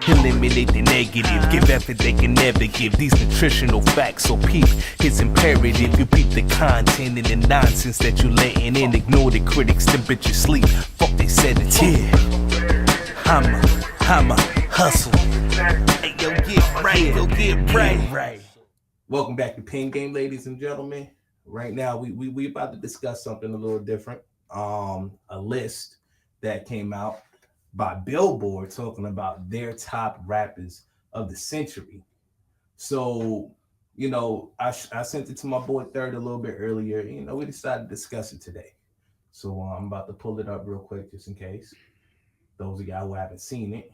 Eliminate the negative, give effort they can never give. These nutritional facts, so peep, it's imperative. You peep the content and the nonsense that you letting in. Ignore the critics, then bitch you sleep. Fuck they said it's here. I'ma hustle. Hey, yo, get right. Welcome back to Pin Game, ladies and gentlemen. Right now, we about to discuss something a little different. A list that came out by Billboard talking about their top rappers of the century. So, I sent it to my boy Third a little bit earlier. We decided to discuss it today. So I'm about to pull it up real quick just in case. Those of y'all who haven't seen it.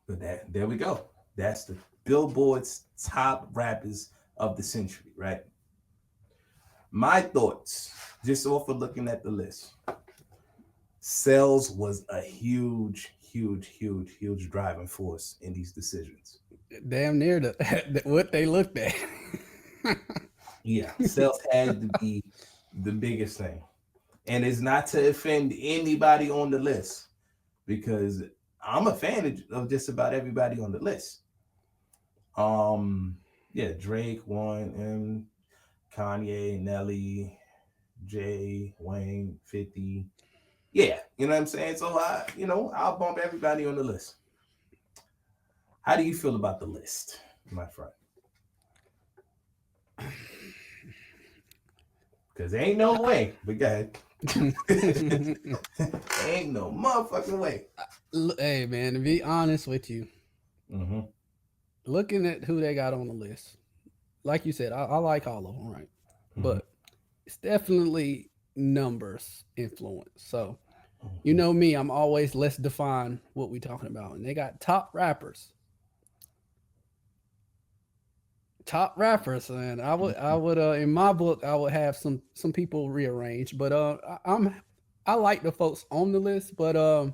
But there we go. That's the Billboard's top rappers of the century, right? My thoughts, just off of looking at the list. Sales was a huge driving force in these decisions. Damn near what they looked at. Yeah, sales had to be the biggest thing. And it's not to offend anybody on the list, because I'm a fan of just about everybody on the list. Yeah, Drake, one, Kanye, Nelly, Jay, Wayne, 50. Yeah, you know what I'm saying? So I'll bump everybody on the list. How do you feel about the list, my friend? Because ain't no way. But go ahead. Ain't no motherfucking way. Hey, man, to be honest with you, looking at who they got on the list, like you said, I like all of them, right? But it's definitely numbers influence. So, you know me, I'm always, let's define what we talking about. And they got top rappers. And I would in my book I would have some people rearranged, but I like the folks on the list, but I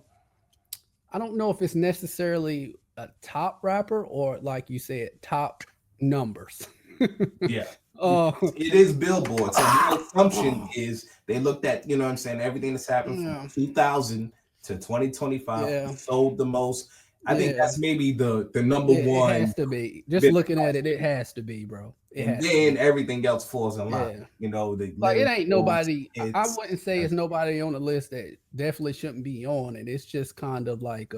don't know if it's necessarily a top rapper or, like you said, top numbers. Yeah. It is Billboard. So the assumption is they looked at, everything that's happened from 2000 to 2025, sold the most. I think that's maybe the number one. It has to be. Just looking at it has to be, bro. And then everything else falls in line. It ain't nobody. I wouldn't say it's nobody on the list that definitely shouldn't be on it. It's just kind of like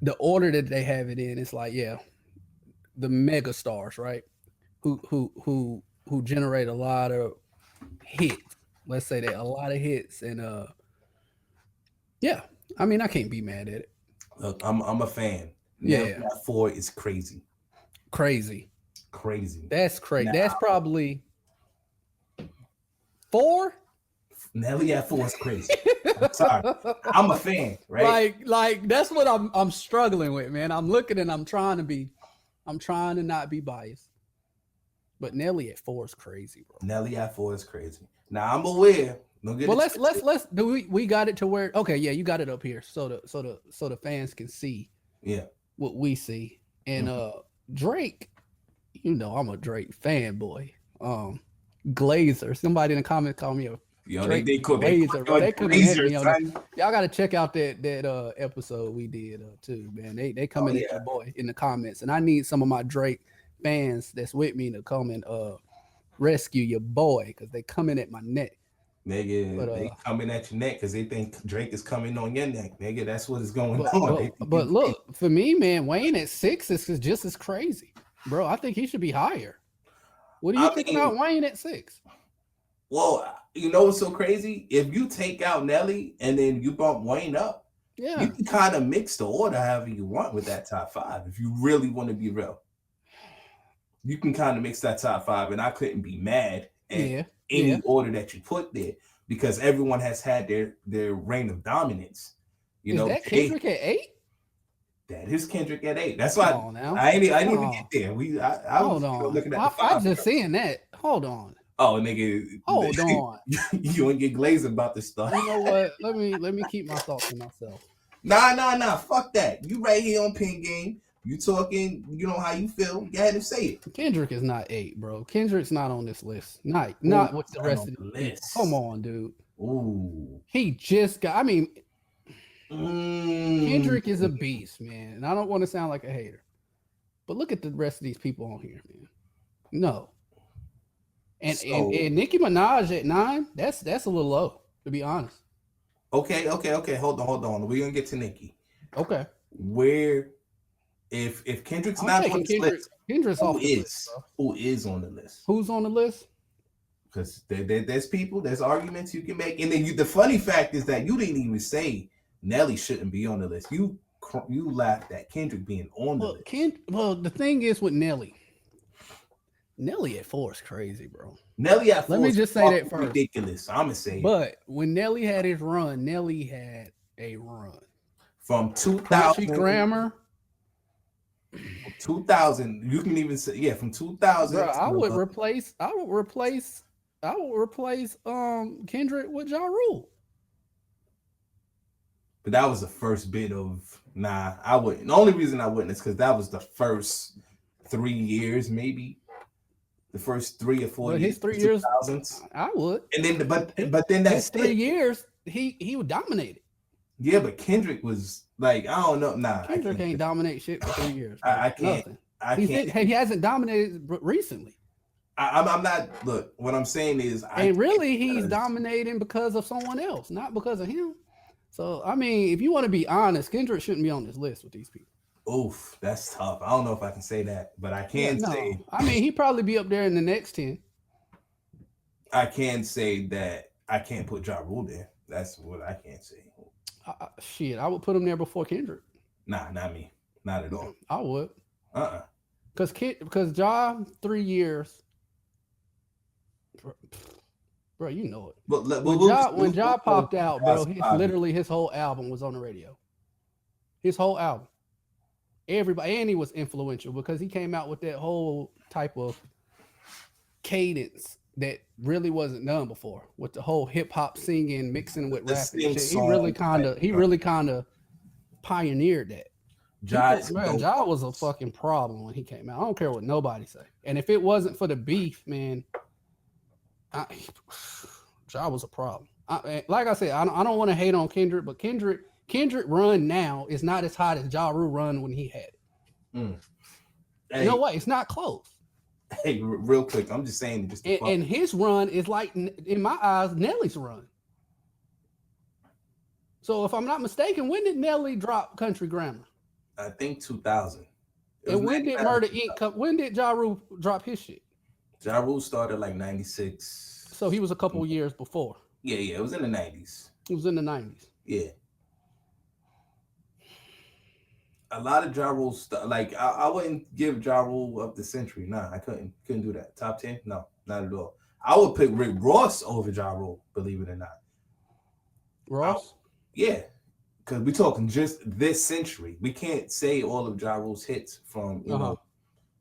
the order that they have it in. It's like, the mega stars, right? Who generate a lot of hits. Let's say that a lot of hits, and I mean, I can't be mad at it. Look, I'm a fan. That 4 is crazy. Crazy. That's crazy. Now, that's probably 4. Nelly at 4 is crazy. I'm sorry. I'm a fan, right? Like that's what I'm struggling with, man. I'm looking and I'm trying to not be biased. But Nelly at 4 is crazy, bro. Nelly at 4 is crazy. Now I'm aware. Let's do we got it to where, okay, yeah, you got it up here so the fans can see what we see. And Drake, I'm a Drake fanboy. Glazer. Somebody in the comments called me a Drake Glazer. They couldn't hit me on that. Y'all gotta check out that episode we did too, man. They come in at your boy in the comments, and I need some of my Drake fans that's with me to come and rescue your boy, because they coming at my neck. Nigga, they coming at your neck because they think Drake is coming on your neck, nigga. That's what is going on. But look, for me, man, Wayne at 6 is just as crazy, bro. I think he should be higher. What do you think about Wayne at 6? Well, you know what's so crazy? If you take out Nelly and then you bump Wayne up, you can kind of mix the order however you want with that top 5. If you really want to be real, you can kind of mix that top 5, and I couldn't be mad at any order that you put there, because everyone has had their reign of dominance. Is that Kendrick at 8? That is Kendrick at 8. That's why I didn't even get there. I was looking at the 5. I'm just seeing that. Hold on. Oh, nigga. Hold on. You ain't get glazed about this stuff. You know what? Let me keep my thoughts to myself. Nah. Fuck that. You right here on Pin Game. You talking, you know how you feel. Go ahead and say it. Kendrick is not 8, bro. Kendrick's not on this list. Not with the rest of the list. Come on, dude. Ooh. He just got. I mean, Kendrick is a beast, man. And I don't want to sound like a hater, but look at the rest of these people on here, man. No. And Nicki Minaj at 9, that's a little low, to be honest. Okay. Hold on. We're gonna get to Nicki. Okay. Where, if Kendrick's not on this list, Kendrick's off the list, bro. Who is on the list? Who's on the list? Because there's arguments you can make, and then the funny fact is that you didn't even say Nelly shouldn't be on the list. You laughed at Kendrick being on the list. Well, the thing is with Nelly at 4 is crazy, bro. Nelly at 4. Let me just say that first. Ridiculous. I'm gonna say. But when Nelly had his run, Nelly had a run from 2000 grammar. 2000. You can even say from 2000. Bro, I would replace Kendrick with Ja Rule. But that was the first bit of I wouldn't. The only reason I wouldn't is because that was the first 3 years, maybe. The first 3 or 4 years. His 3 years, 2000s. I would. And then, but then that's 3 years. He would dominate it. Yeah, but Kendrick was like, I don't know. Kendrick can't dominate shit for 3 years. I can't. Nothing. He hasn't dominated recently. I'm not. Look, what I'm saying is, he's dominating because of someone else, not because of him. So I mean, if you want to be honest, Kendrick shouldn't be on this list with these people. Oof, that's tough. I don't know if I can say that, but I can say. I mean, he'd probably be up there in the next 10. I can say that I can't put Ja Rule there. That's what I can't say. Shit, I would put him there before Kendrick. Nah, not me. Not at all. I would. Because Ja 3 years. Bro, you know it. But when Ja popped out, bro, literally his whole album was on the radio. His whole album. Everybody, and he was influential because he came out with that whole type of cadence that really wasn't done before, with the whole hip hop singing, mixing with rap and shit. He really kind of pioneered that. Ja was a fucking problem when he came out. I don't care what nobody say. And if it wasn't for the beef, man, Ja was a problem. Like I said, I don't want to hate on Kendrick, but Kendrick run now is not as hot as Ja Rule run when he had it. Hey, you know what? It's not close. Hey, real quick, I'm just saying. And his run is like, in my eyes, Nelly's run. So if I'm not mistaken, when did Nelly drop Country Grammar? I think 2000. And when did Murder Inc. come? When did Ja Rule drop his shit? Ja Rule started like 96. So he was a couple years before. Yeah, it was in the 90s. It was in the 90s. Yeah. A lot of Ja Rule stuff. Like I wouldn't give Ja Rule up the century. Nah, I couldn't do that. Top 10? No, not at all. I would pick Rick Ross over Ja Rule, believe it or not. Ross? Yeah. Because we're talking just this century. We can't say all of Ja Rule's hits from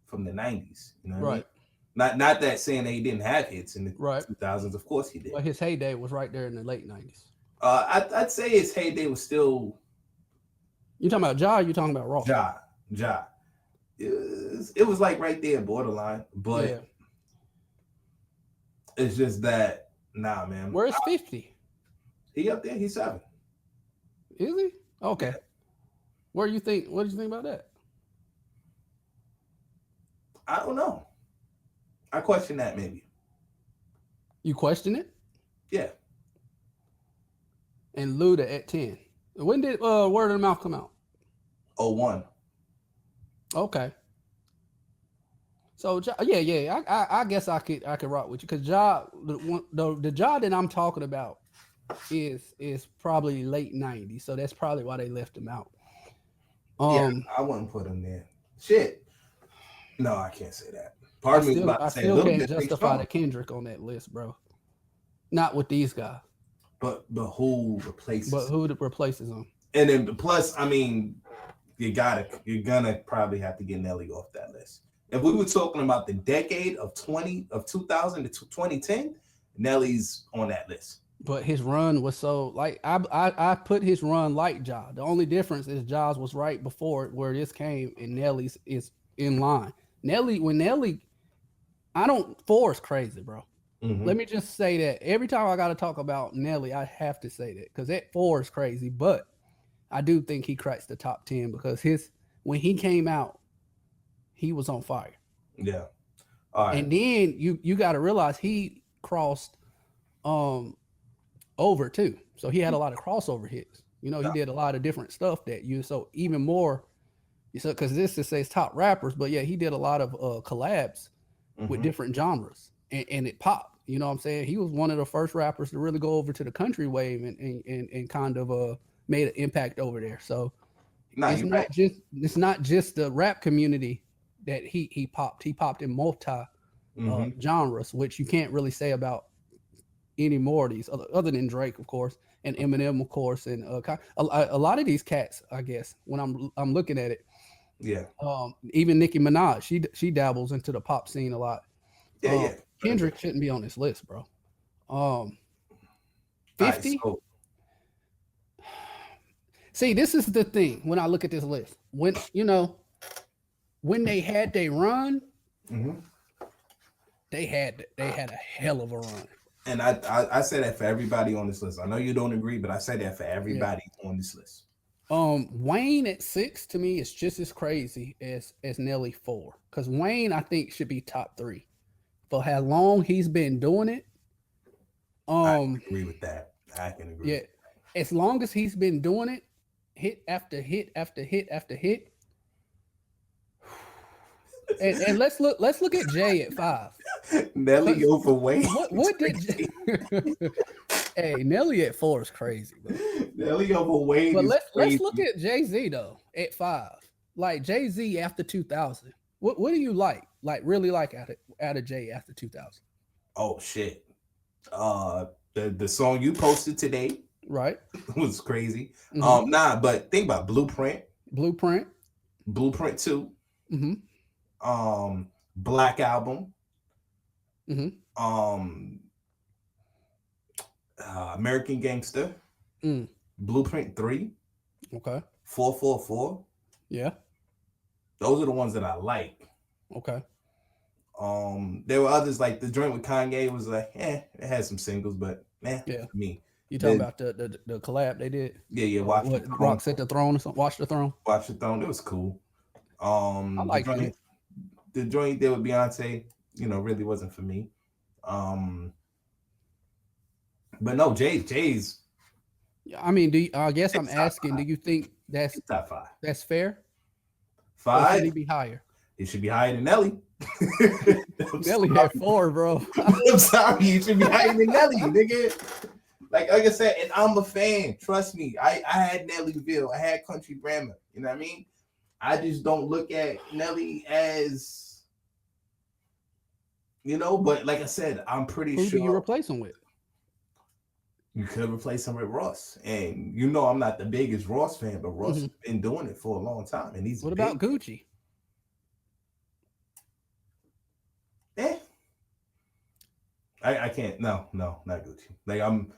from the 90s. You know what I mean? Not that saying that he didn't have hits in the 2000s. Of course he did. But his heyday was right there in the late 90s. I'd say his heyday was still. You talking about Ja? Or you talking about Ross? Ja. It was like right there, borderline. But it's just that, nah, man. Where's 50? He up there. He's 7. Is he? Okay. What do you think about that? I don't know. I question that maybe. You question it? Yeah. And Luda at 10. When did Word of the Mouth come out? 01. Okay. So yeah. I guess I could rock with you because the Ja that I'm talking about is probably late 90s. So that's probably why they left him out. Yeah, I wouldn't put him there. Shit. No, I can't say that. Part of me I still can't justify the Kendrick on that list, bro. Not with these guys. But who replaces? But who replaces them? And then plus, I mean, you're gonna probably have to get Nelly off that list. If we were talking about the decade of 2000 to 2010, Nelly's on that list. But his run was so like I put his run like Ja. The only difference is Ja's was right before where this came, and Nelly's is in line. Nelly, I don't force crazy, bro. Mm-hmm. Let me just say that every time I got to talk about Nelly, I have to say that because that four is crazy. But I do think he cracks the top 10 because when he came out, he was on fire. Yeah. All right. And then you got to realize he crossed um over too. So he had a lot of crossover hits. You know, he Yeah. did a lot of different stuff that you so even more. So because this just says top rappers, but yeah, he did a lot of collabs with Mm-hmm. different genres, and it popped. You know what I'm saying? He was one of the first rappers to really go over to the country wave and kind of made an impact over there. So Nah, you're right. it's not just the rap community that he popped. He popped in multi Mm-hmm. genres, which you can't really say about any more of these other than Drake, of course, and Eminem, of course, and a lot of these cats. I guess when I'm looking at it, Yeah. even Nicki Minaj, she dabbles into the pop scene a lot. Yeah. Yeah. Kendrick shouldn't be on this list, bro. All right. 50. So. See, this is the thing when I look at this list. When they had their run, Mm-hmm. they had a hell of a run. And I say that for everybody on this list. I know you don't agree, but I say that for everybody on this list. Wayne at 6 to me is just as crazy as Nelly 4. Because Wayne, I think, should be top 3 for how long he's been doing it. I can agree with that. I can agree. Yeah, as long as he's been doing it, hit after hit after hit after hit. And let's look at Jay at 5. Nelly over Wayne. What did Hey, Nelly at 4 is crazy, bro. Nelly over Wayne. But let's look at Jay-Z though at 5. Like Jay-Z after 2000. What do you like? Like really like out of Jay after 2000? Oh shit. The song you posted today, right, was crazy. Mm-hmm. But think about Blueprint 2. Mm-hmm. Black Album. Mm-hmm. American Gangster. Blueprint 3. Okay. 444. Yeah. Those are the ones that I like. Okay. There were others like the joint with Kanye was like, it had some singles, but yeah, for me. You talking about the collab they did? Yeah. Rock Set the Throne or something? Watch the Throne. Watch the Throne. It was cool. I like it. The joint there with Beyonce, really wasn't for me. But no, Jay's. I mean, I guess I'm asking, do you think that's top 5? That's fair. 5? Or should he be higher? He should be higher than Nelly. Nelly had 4, bro. I'm sorry, you should be higher than Nelly, nigga. Like I said, and I'm a fan. Trust me. I had Nellyville. I had Country Grammar. You know what I mean? I just don't look at Nelly as, but like I said, I'm pretty sure. Who do you replace him with? You could replace him with Ross. And I'm not the biggest Ross fan, but Ross has been doing it for a long time. And he's What about Gucci? I can't. No, not Gucci. Like I'm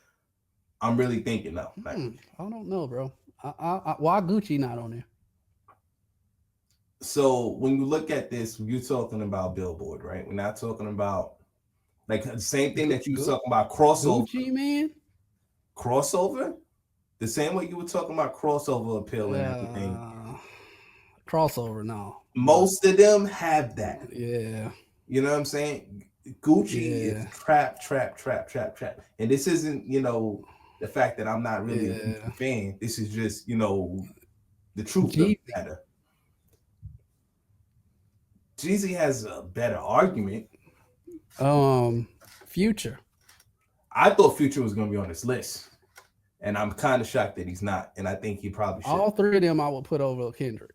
really thinking no. I don't know, bro. Why Gucci not on there? So when you look at this, you're talking about Billboard, right? We're not talking about like the same thing that you were talking about crossover. Gucci, man. Crossover? The same way you were talking about crossover appeal and everything. Crossover, no. Most of them have that. Yeah. You know what I'm saying? Gucci is trap. And this isn't, the fact that I'm not really a fan. This is just, the truth of the matter. Jeezy has a better argument. Future. I thought Future was going to be on this list. And I'm kind of shocked that he's not. And I think he probably should. All 3 of them I would put over Kendrick.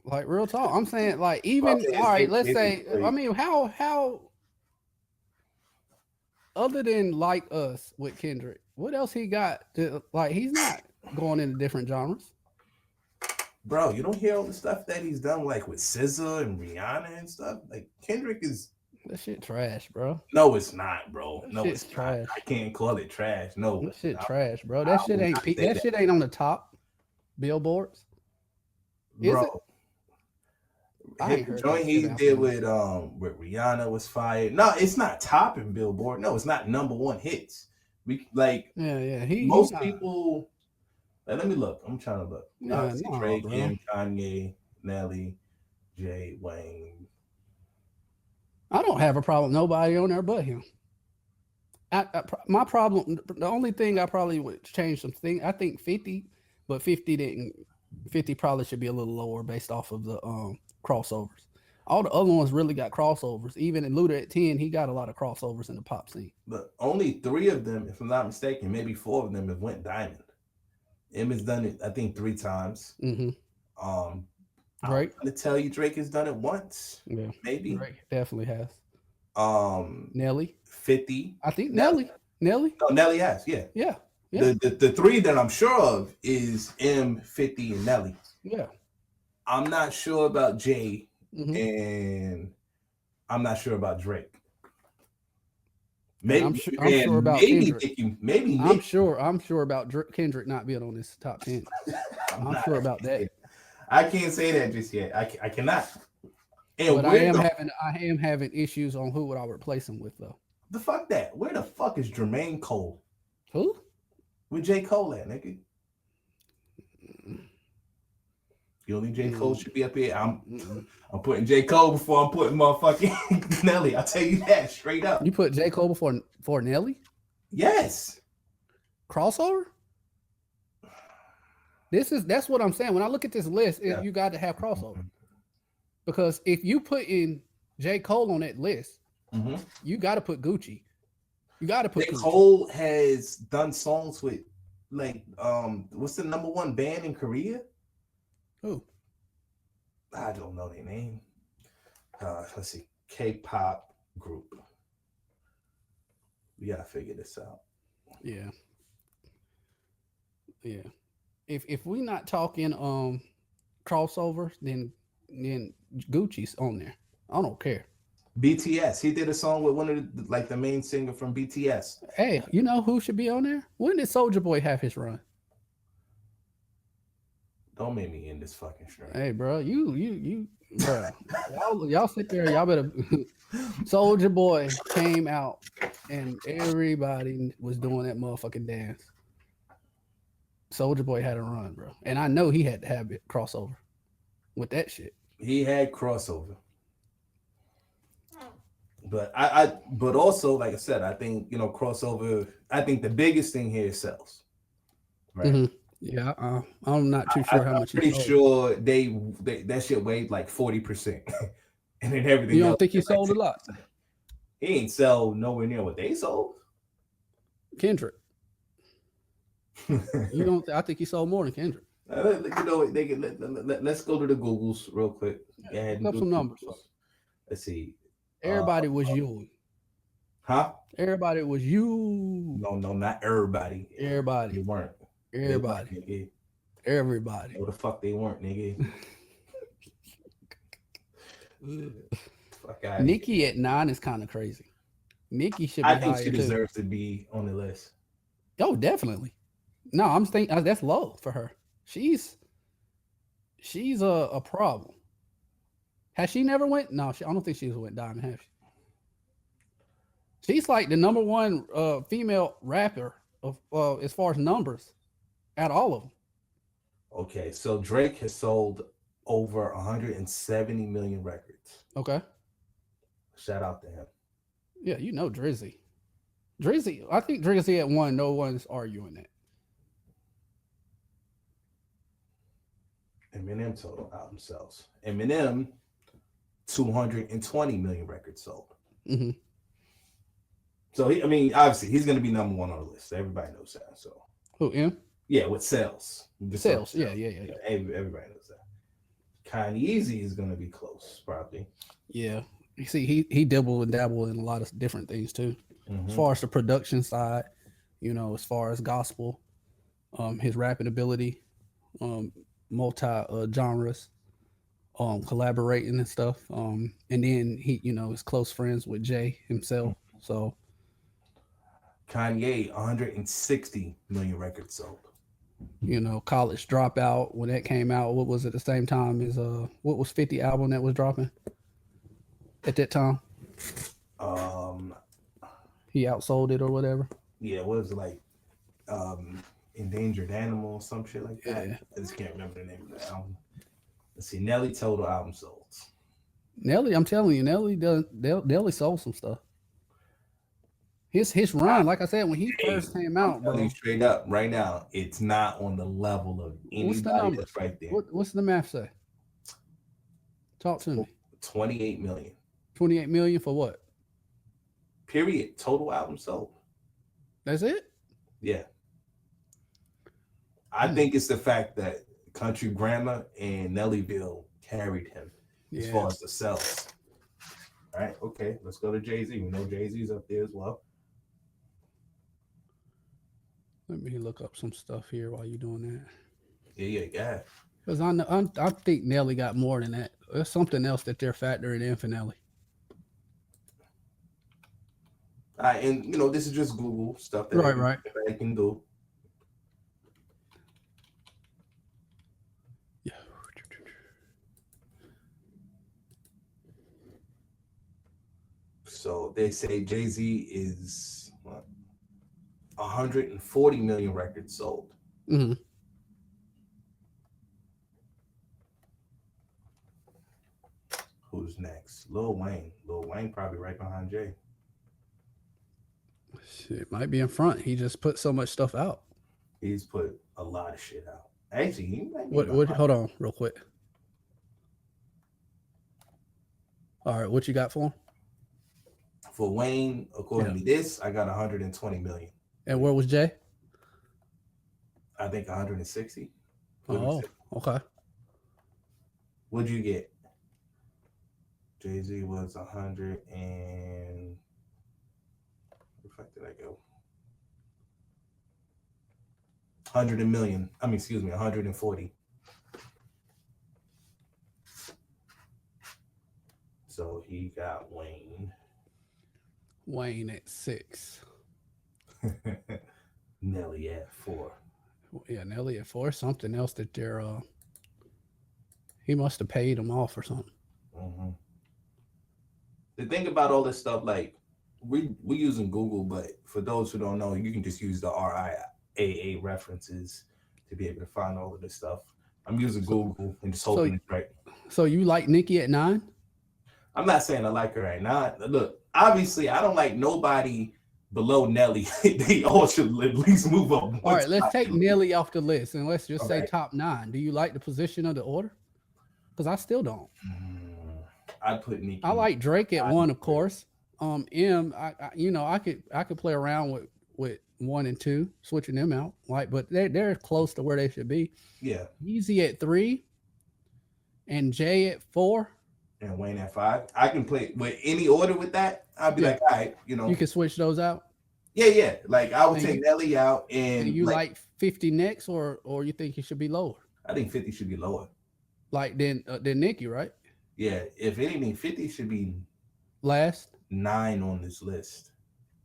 Like real talk. I'm saying like even all right, let's say I mean how other than Like Us with Kendrick, what else he got to, like he's not going into different genres. Bro, you don't hear all the stuff that he's done like with SZA and Rihanna and stuff. Like Kendrick is That shit trash, bro. No, it's not, bro. That No, shit's it's trash. not. I can't call it trash. No, That shit trash, bro. That shit ain't that shit ain't on the top billboards. Is it? Bro. I ain't The heard joint that he shit out did there. with Rihanna was fire. No, it's not topping Billboard. No, it's not number one hits. We like Yeah. most people. Like, let me look. I'm trying to look. Yeah, Obviously, no, Drake, bro. him, Kanye, Nelly, Jay, Wayne. I don't have a problem. Nobody on there but him. My problem. The only thing I probably would change something. I think 50, but 50 didn't. 50 probably should be a little lower based off of the crossovers. All the other ones really got crossovers. Even in Luda at 10, he got a lot of crossovers in the pop scene. But only 3 of them, if I'm not mistaken, maybe 4 of them have went diamond. M has done it, I think, 3 times. Mm-hmm. Drake. I'm gonna tell you, Drake has done it once. Yeah, maybe. Drake definitely has. Nelly, 50. I think Nelly. No, Nelly has. Yeah. The 3 that I'm sure of is M, 50, and Nelly. Yeah. I'm not sure about Jay, and I'm not sure about Drake. Maybe I'm sure about Kendrick. Maybe I'm sure about Kendrick not being on this top 10. I'm sure about that. I can't say that just yet. I cannot. And but I am having issues on who would I replace him with though. The fuck that? Where the fuck is Jermaine Cole? Who? Where J. Cole at, nigga? You don't think J. Cole should be up here? I'm putting J. Cole before I'm putting motherfucking Nelly. I'll tell you that straight up. You put J. Cole before Nelly? Yes. Crossover? That's what I'm saying. When I look at this list, you got to have crossover. Because if you put in J. Cole on that list, you got to put Gucci. You got to put J. Cole has done songs with like what's the number 1 band in Korea? Who? I don't know their name. Let's see. K-pop group. We gotta figure this out. Yeah. If we not talking crossovers, then Gucci's on there. I don't care. BTS. He did a song with one of the main singer from BTS. Hey, you know who should be on there? When did Soulja Boy have his run? Don't make me end this fucking stream. Hey, bro, you, bro, y'all sit there. Y'all better. Soulja Boy came out and everybody was doing that motherfucking dance. Soulja Boy had a run, bro, and I know he had to have it crossover with that shit. He had crossover, but but also, like I said, I think crossover. I think the biggest thing here is sales, right? Mm-hmm. Yeah, I'm not too sure how much. I'm pretty sure they that shit weighed like 40%, and then everything. You don't think he sold a lot? He ain't sell nowhere near what they sold. Kendrick. You don't? I think he sold more than Kendrick. Let's go to the Googles real quick. Look up some numbers. Let's see. Everybody was you. Huh? Everybody was you. No, not everybody. Everybody. They weren't. Everybody. Everybody. No, the fuck they weren't, nigga. Fuck Nicki at 9 is kind of crazy. Nicki should be. I think she deserves to be on the list. Oh, definitely. No, I'm thinking that's low for her. She's a problem. Has she never went? No, I don't think she's went diamond. Has she? She's like the number 1 female rapper of as far as numbers out of all of them. Okay, so Drake has sold over 170 million records. Okay. Shout out to him. Yeah, you know Drizzy. I think Drizzy at 1. No one's arguing that. Eminem total album sales. Eminem, 220 million records sold. Mm-hmm. So obviously he's going to be number 1 on the list. Everybody knows that. So who, M? Yeah, with sales. Sales. Yeah. Everybody knows that. Kanye is going to be close, probably. Yeah. You see, he dabbled and dabbled in a lot of different things too. As far as the production side, as far as gospel, his rapping ability, multi genres. collaborating and stuff. And then he, is close friends with Jay himself. So Kanye, 160 million records sold. College Dropout, when that came out, what was it, the same time as what was 50 album that was dropping at that time? He outsold it or whatever. Yeah, what was it, like Endangered Animal, some shit like that. Yeah. I just can't remember the name of the album. Let's see, Nelly total album sold. Nelly, I'm telling you, Nelly sold some stuff. His run, like I said, when he first came out, bro. Straight up, right now, it's not on the level of anybody that's right there. What's the math say? Talk to me. 28 million. 28 million for what? Period. Total album sold. That's it? Yeah. I think it's the fact that Country Grammar and Nellyville carried him as far as the sales. All right, okay, let's go to Jay-Z. We know Jay-Z's up there as well. Let me look up some stuff here while you're doing that. Yeah. Because I think Nelly got more than that. There's something else that they're factoring in for Nelly. And this is just Google stuff that everybody can do. Yeah. So they say Jay-Z is 140 million records sold. Mm-hmm. Who's next? Lil Wayne. Lil Wayne probably right behind Jay. It might be in front. He just put so much stuff out. He's put a lot of shit out. Actually, he might be what? Hold on, real quick. All right, what you got for him? For Wayne, according to this, I got 120 million. And where was Jay? I think 160. Oh, okay. What'd you get? Jay-Z was 100 and... Where the fuck did I go? 140. So he got Wayne. Wayne at 6. Nelly at 4. Yeah, Nelly at 4. Something else that they're he must have paid him off or something. Mm-hmm. The thing about all this stuff, like we using Google, but for those who don't know, you can just use the RIAA references to be able to find all of this stuff. I'm using Google and just hoping it's right. So you like Nicki at 9? I'm not saying I like her at 9. Look, obviously I don't like nobody below Nelly. They all should at least move up. All right, let's take Nelly off the list and let's just say top 9. Do you like the position of the order? Because I still don't. I'd put Nicki. I like Drake at 1, of course. I could play around with 1 and 2, switching them out. But they're close to where they should be. Yeah. Easy at 3, and Jay at 4, and Wayne at 5. I can play with any order with that. I'll be like, all right, you can switch those out. Yeah. Like I would take Nelly out, and you like 50 next, or you think he should be lower? I think 50 should be lower. Like than Nicki, right? Yeah, if anything, 50 should be last 9 on this list,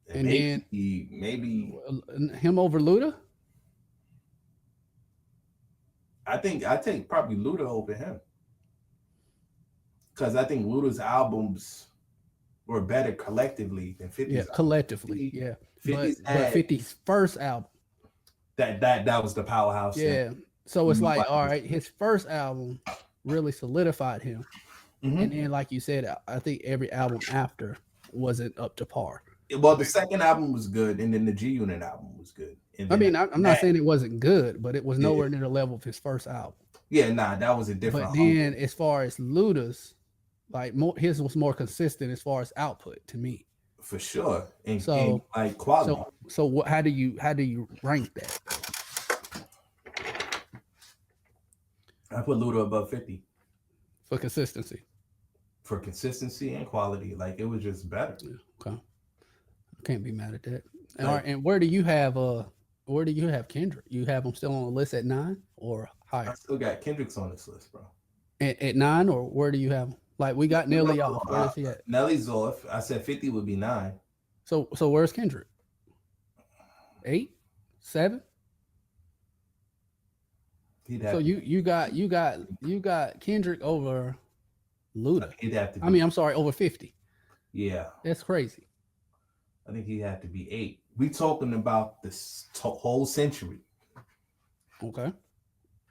and maybe him over Luda. I take probably Luda over him because I think Luda's albums were better collectively than 50's. Yeah, collectively, yeah. 50's first album. That was the powerhouse. Yeah. Thing. So it's like, all right, his first album really solidified him. Mm-hmm. And then, like you said, I think every album after wasn't up to par. Well, the second album was good, and then the G Unit album was good. I'm not saying it wasn't good, but it was nowhere near the level of his first album. Yeah, that was a different. But then, as far as Luda's, his was more consistent as far as output to me. For sure, and quality. So how do you rank that? I put Luda above 50 for consistency. For consistency and quality, like it was just better. Yeah, okay, can't be mad at that. All right, and where do you have Kendrick? You have him still on the list at 9 or higher? I still got Kendrick's on this list, bro. At 9, or where do you have him? Like we got Nelly off. Where is he at? Nelly's off. I said 50 would be 9. So where's Kendrick? 8, 7. So you got Kendrick over Luda. He'd have to. I'm sorry, over 50. Yeah, that's crazy. I think he'd have to be 8. We talking about this whole century. Okay.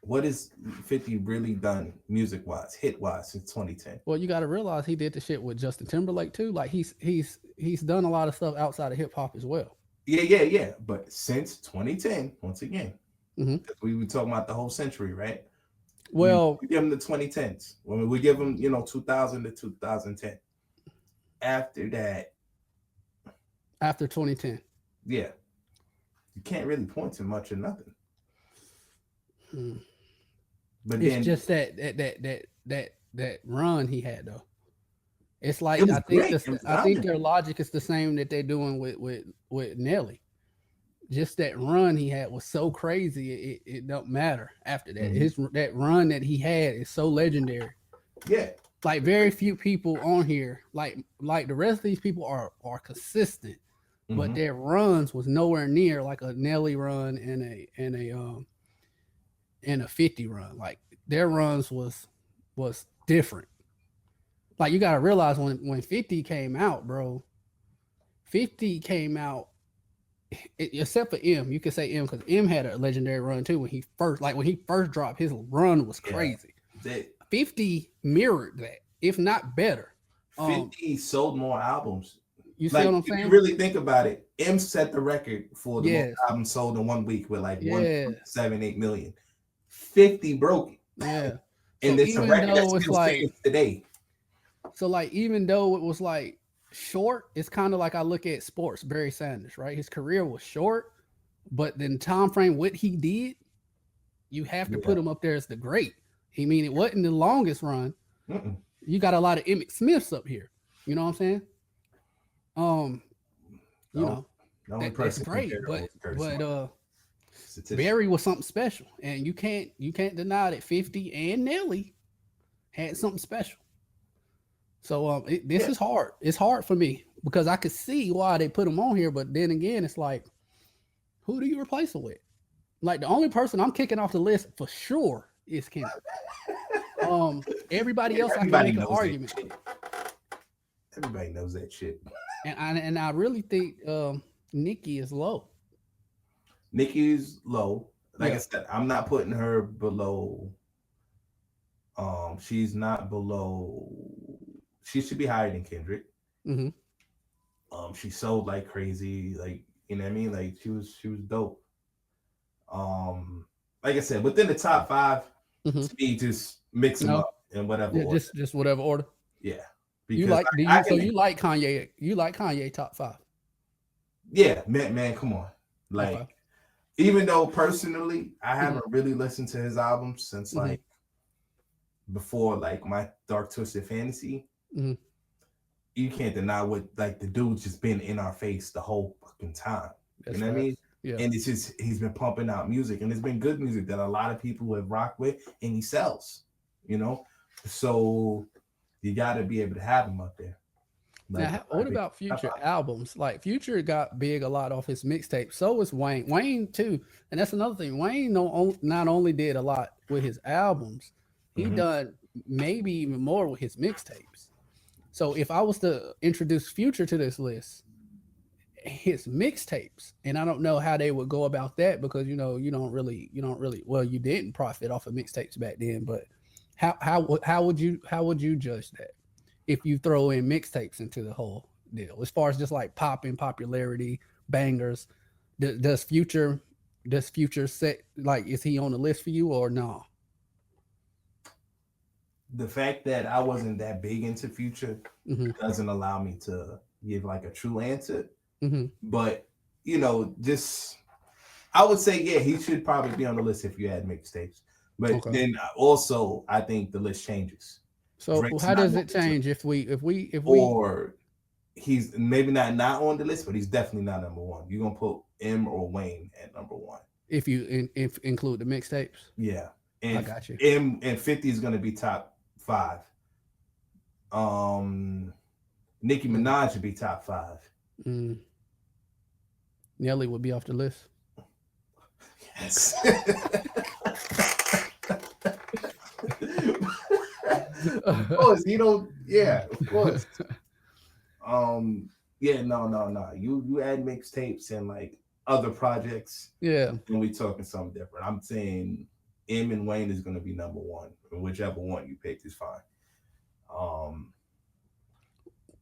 What has 50 really done music wise, hit wise, since 2010? Well, you got to realize he did the shit with Justin Timberlake too. Like he's done a lot of stuff outside of hip hop as well. Yeah. But since 2010, once again, we were talking about the whole century, right? Well, we give him the 2010s. When we give him, 2000 to 2010. After that, after 2010, yeah, you can't really point to much or nothing. But it's then, just that run he had though. It's like I think their logic is the same that they're doing with Nelly. Just that run he had was so crazy, it don't matter after that. That run that he had is so legendary. Yeah. Like very few people on here, like the rest of these people are consistent, but their runs was nowhere near like a Nelly run and a 50 run. Like their runs was different. Like you gotta realize when 50 came out, bro, 50 came out, except for M. You could say M because M had a legendary run too when he first dropped, his run was crazy. Yeah. 50 mirrored that, if not better. 50 sold more albums. You see what I'm saying? If you really think about it, M set the record for the most albums sold in 1 week with like 1.78 million. 50 broke it. Yeah. And it's a record that still stands today. So like even though it was like short, it's kind of like I look at sports, Barry Sanders, right? His career was short, but then time frame what he did, you have to put him up there as the great. I mean, it wasn't the longest run. You got a lot of Emmitt Smiths up here. You know what I'm saying? That's great, but Barry was something special, and you can't deny that 50 and Nelly had something special. So this is hard. It's hard for me because I could see why they put him on here, but then again, it's like, who do you replace him with? Like the only person I'm kicking off the list for sure is Kendrick. Everybody else I can make an argument. Everybody knows that shit. And I really think Nicki is low. Nicki's low. Like I said, I'm not putting her below. She's not below. She should be higher than Kendrick. She sold like crazy. Like, you know what I mean? Like she was dope. Like I said, within the top 5, to me, just mix them up in whatever order. Just whatever order. Yeah. You like Kanye? You like Kanye top 5? Yeah, man, come on. Like, even though personally I haven't really listened to his albums since like before like my Dark Twisted Fantasy, you can't deny what like the dude's just been in our face the whole fucking time. You know what I mean? Yeah. And it's just he's been pumping out music, and it's been good music that a lot of people have rocked with, and he sells. So you got to be able to have him up there. Like, now, what about Future albums? Like Future got big a lot off his mixtape. So was Wayne. Wayne too, and that's another thing. Wayne not only did a lot with his albums, he done maybe even more with his mixtapes. So if I was to introduce Future to this list, his mixtapes, and I don't know how they would go about that because you don't really well, you didn't profit off of mixtapes back then, but how would you judge that if you throw in mixtapes into the whole deal as far as just like popping popularity bangers? Does Future set, like, is he on the list for you or no? The fact that I wasn't that big into Future doesn't allow me to give like a true answer. But just I would say he should probably be on the list if you had mixtapes. But then also I think the list changes. So how does it change if we or he's maybe not on the list, but he's definitely not number 1. You're gonna put M or Wayne at number 1 if you include the mixtapes. Yeah, and I got you. M and 50 is gonna be top 5. Nicki Minaj should be top 5. Nelly would be off the list. Yes. Of course, of course. No. You add mixtapes and like other projects. Yeah. And we talking something different. I'm saying M and Wayne is gonna be number 1. Whichever one you pick is fine.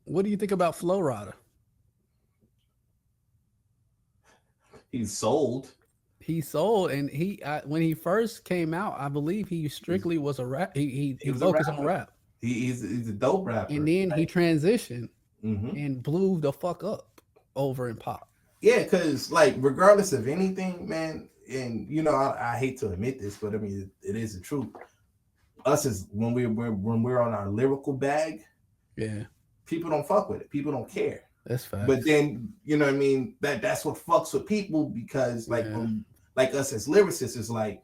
What do you think about Flo Rida? He's sold. And when he first came out, I believe he strictly was a rap. He focused on rap. He's a dope rapper. And then he transitioned and blew the fuck up over in pop. Yeah, because like regardless of anything, man, and I hate to admit this, but I mean it is the truth. Us as when we're on our lyrical bag, people don't fuck with it. People don't care. That's fine. But then what I mean, that's what fucks with people, because like us as lyricists is like,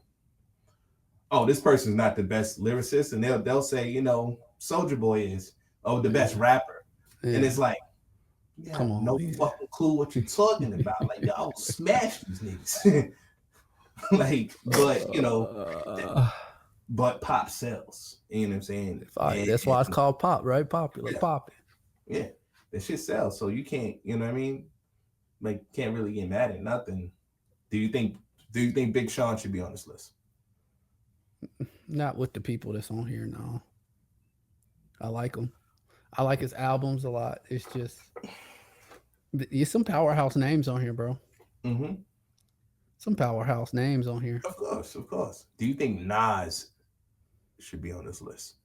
oh, this person's not the best lyricist, and they'll say, Soulja Boy is the best rapper. And it's like, come on, no fucking clue what you're talking about. Like, y'all smash these niggas. Like, but pop sells. You know what I'm saying? That's why it's called pop, right? Popular, popping. Yeah, that shit sells. So you can't, like, can't really get mad at nothing. Do you think Big Sean should be on this list? Not with the people that's on here, no. I like him. I like his albums a lot. It's just, there's some powerhouse names on here, bro. Some powerhouse names on here. Of course. Do you think Nas should be on this list?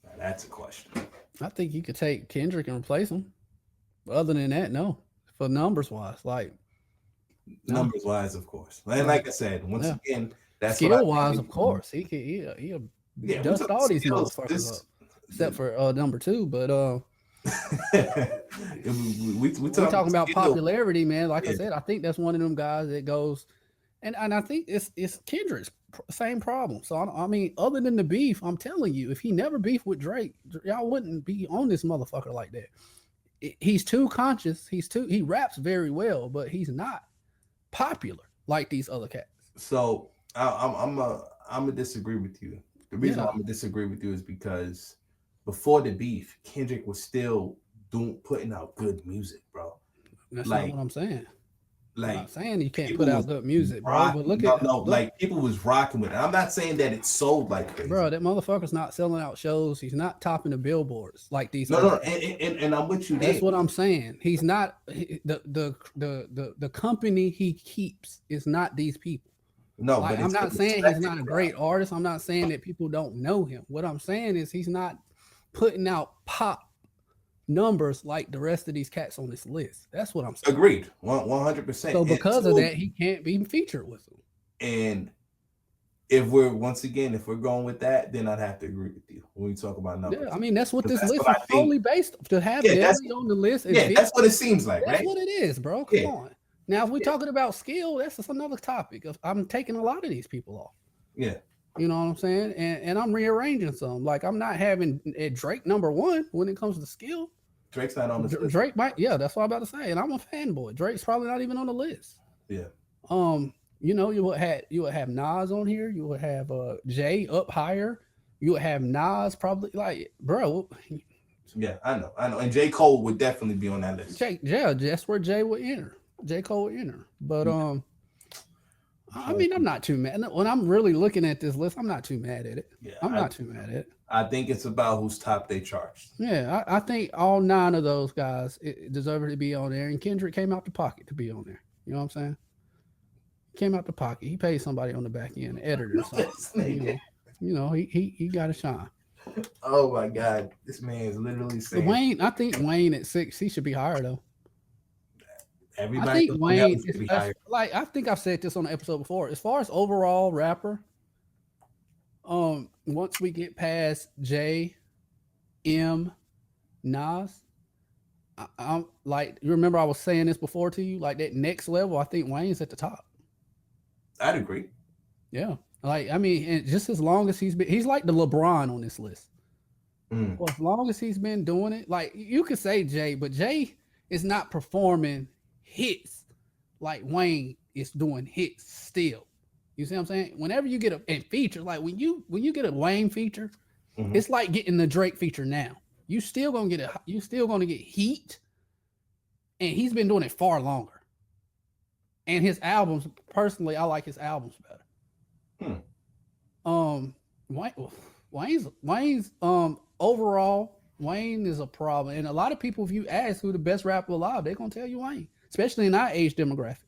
Now that's a question. I think you could take Kendrick and replace him. But other than that, no. For numbers wise, numbers wise, of course. And like I said, once again, that's skill wise, of course. He'll dust all these motherfuckers up. Except for number 2, but we're talking about popularity, man. Like I said, I think that's one of them guys that goes, and I think it's Kendrick's same problem. So I mean, other than the beef, I'm telling you, if he never beefed with Drake, y'all wouldn't be on this motherfucker like that. He's too conscious. He raps very well, but he's not popular like these other cats. So I'm gonna disagree with you. The reason why I'm gonna disagree with you is because before the beef, Kendrick was still putting out good music, bro. That's not what I'm saying. Like, I'm not saying you can't put out good music, bro. But look, people was rocking with it. I'm not saying that it sold like crazy. Bro, that motherfucker's not selling out shows. He's not topping the billboards like these. No, and I'm with you. That's what I'm saying. He's not the company he keeps is not these people. No, like, but I'm not saying he's not a great artist. I'm not saying that people don't know him. What I'm saying is he's not putting out pop numbers like the rest of these cats on this list. That's what I'm saying. Agreed, 100%. So because of that, he can't be featured with them. And if we're going with that, then I'd have to agree with you when we talk about numbers. Yeah, I mean that's what this list is solely based to have Nelly on the list. That's what it seems like, right? That's what it is, bro. Come on. Now, if we're talking about skill, that's another topic. I'm taking a lot of these people off. Yeah. You know what I'm saying? And I'm rearranging some. Like, I'm not having Drake number 1 when it comes to skill. Drake's not on the list. Drake might, that's what I'm about to say. And I'm a fanboy. Drake's probably not even on the list. Yeah. You would have Nas on here. You would have Jay up higher. You would have Nas probably, like, bro. Yeah, I know. And J. Cole would definitely be on that list. That's where Jay would enter. J. Cole would enter. But I mean, I'm not too mad. When I'm really looking at this list, I'm not too mad at it. Yeah, I'm not too mad at it. I think it's about who's top they charts. Yeah, I think all 9 of those guys deserve to be on there. And Kendrick came out the pocket to be on there. You know what I'm saying? He came out the pocket. He paid somebody on the back end, the editor or something. He got to shine. Oh my God, this man is literally saying Wayne. I think Wayne at 6, he should be higher though. Everybody I think Wayne is like, I think I've said this on the episode before. As far as overall rapper, once we get past J, M, Nas, I'm like, you remember I was saying this before to you, like that next level, I think Wayne's at the top. I'd agree. Yeah. Like, I mean, and just as long as he's like the LeBron on this list. For as long as he's been doing it, like you could say Jay, but Jay is not performing hits like Wayne is doing hits still. You see what I'm saying? Whenever you get a feature, like when you get a Wayne feature, it's like getting the Drake feature now. You still gonna get heat, and he's been doing it far longer. And his albums, personally, I like his albums better. Wayne's overall, Wayne is a problem. And a lot of people, if you ask who the best rapper alive, they're gonna tell you Wayne, especially in our age demographic.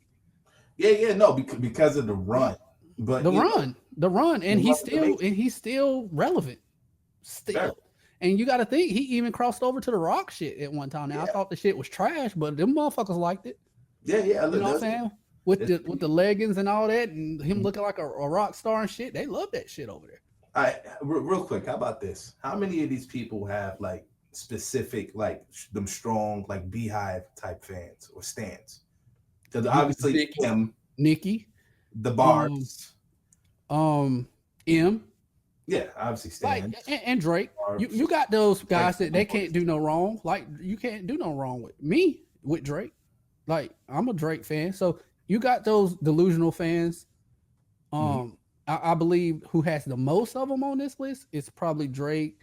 No, because of the run. But the run, and he's still relevant. Still. Sure. And you gotta think he even crossed over to the rock shit at one time. Now I thought the shit was trash, but them motherfuckers liked it. Yeah. You know what I'm saying? With the leggings and all that, and him looking like a rock star and shit, they love that shit over there. All right, real quick, how about this? How many of these people have like specific, like them strong, like Beehive type fans or stands? Because obviously Nicki, the Barbs, M, yeah, obviously stands, like, and Drake. You got those guys that they can't do no wrong. Like you can't do no wrong with Drake. Like I'm a Drake fan, so you got those delusional fans. I believe who has the most of them on this list is probably Drake